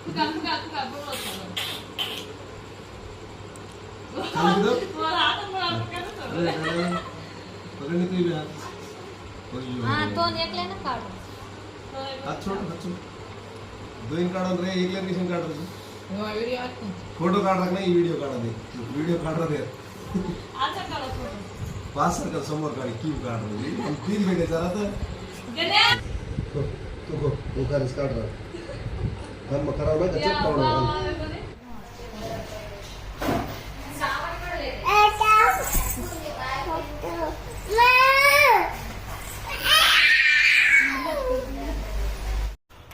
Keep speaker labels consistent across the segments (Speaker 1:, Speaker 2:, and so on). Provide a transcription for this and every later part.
Speaker 1: तो एकले ना काढ
Speaker 2: दो इन कार्ड रे एक लेमिनेशन कार्ड रे फोटो काढ रखना ये वीडियो काढ दे वीडियो काढ रहे
Speaker 1: अच्छा काढ फोटो
Speaker 2: पास कर समोर काढ की काढ रहे हम तीन बेटे जरा तो
Speaker 1: गण्या
Speaker 2: तो वो कर काढ रहा हम कराव ना चेक पावडर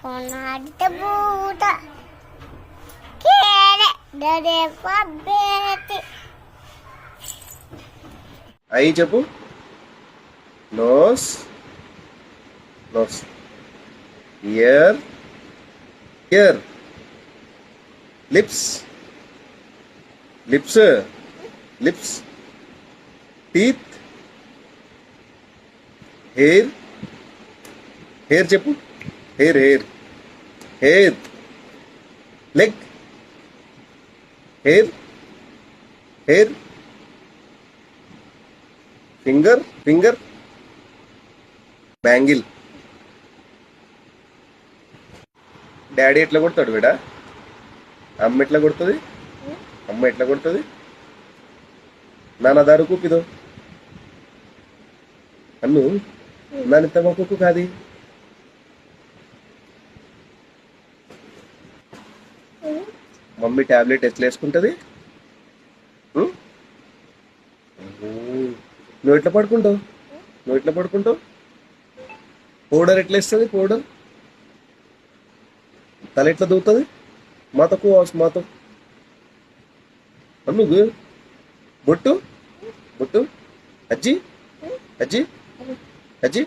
Speaker 3: Ponadita buta kere dade pabeti
Speaker 2: आई చెప్పు nose nose ear ear lips lips lips teeth hair hair చెప్పు hair hair hair leg hair hair finger finger bangle daddy ఎట్లా కొడతాడు బిడా అమ్మ ఎట్లా కొడుతుంది అమ్మ ఎట్లా కొడుతుంది నాన్న దారు కూపిదో అన్ను నాని తమ కుక్కు కాది మమ్మీ టాబ్లెట్ ఎట్లా వేసుకుంటుంది నువ్వు ఎట్లా పడుకుంటావు నువ్వు ఎట్లా పడుకుంటావు పౌడర్ ఎట్లా ఇస్తుంది పౌడర్ తల ఎట్లా దూవుతుంది మాతో మాతో అన్నుగు బొట్టు బొట్టు అజ్జి అజ్జి అజ్జి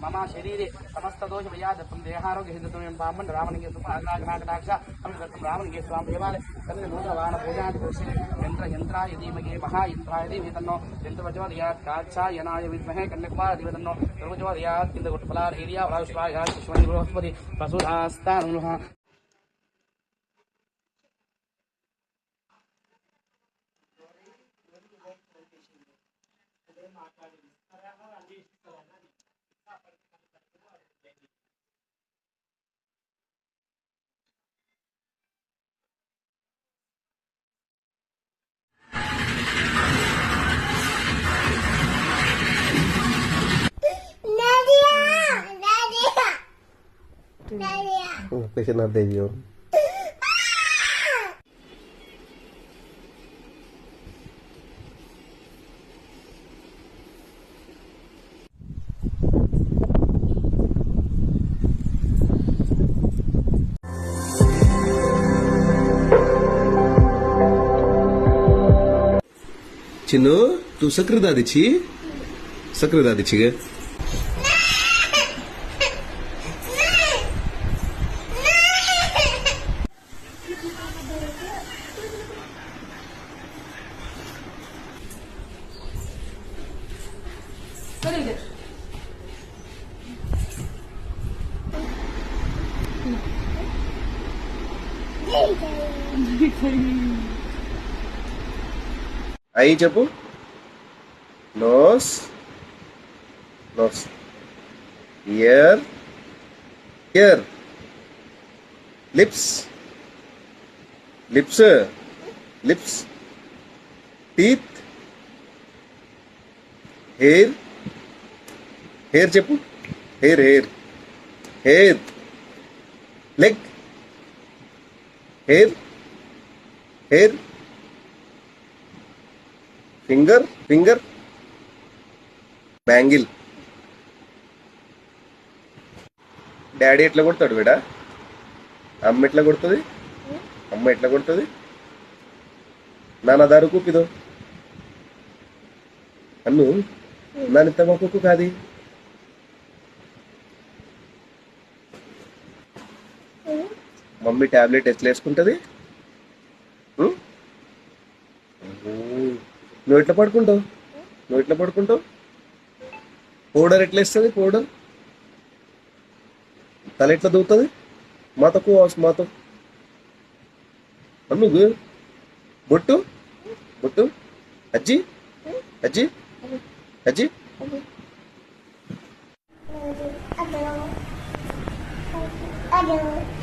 Speaker 4: मम शरीरे समस्त दोष भयादत्तं देहारोग्य हितत्वं पामन रावणगे सुपाग्नागनागदाक्ष अमितत्वं रावणगे स्वाम देवालय तन्न नूतवान पूजादि पुरुषे यन्त्राय धीमहि महायन्त्राय धीमहि तन्नो यन्त्रवज्रवदयात् काच्छायनाय विद्महे कन्याकुमारी तन्नो सर्वज्रवदयात् किन्दगुट्फलार एरिया वराश्वाय शिश्वनि बृहस्पति प्रसूदास्तानुः
Speaker 2: कैसे ना दे दियो चिन्नु तू सक्र दादी छी गे आई చెప్పు nose nose ear ear lips lips lips teeth hair hair చెప్పు hair hair hair leg hair hair finger finger bangle daddy ఎట్లా కొడతాడు బిడా అమ్మ ఎట్లా కొడుతుంది అమ్మ ఎట్లా కొడుతుంది నాన్న దారు కూపిదో అన్ను నాని తమ కుక్కు కాది మమ్మీ టాబ్లెట్ ఎట్లా వేసుకుంటుంది నువ్వు ఎట్లా పడుకుంటావు నువ్వు ఎట్లా పడుకుంటావు పౌడర్ ఎట్లా ఇస్తుంది? పౌడర్ తల ఎట్లా దూవుతుంది? మాతకు మాతో అన్నుగు బొట్టు బొట్టు అజ్జి అజ్జి అజ్జి
Speaker 3: Aduh.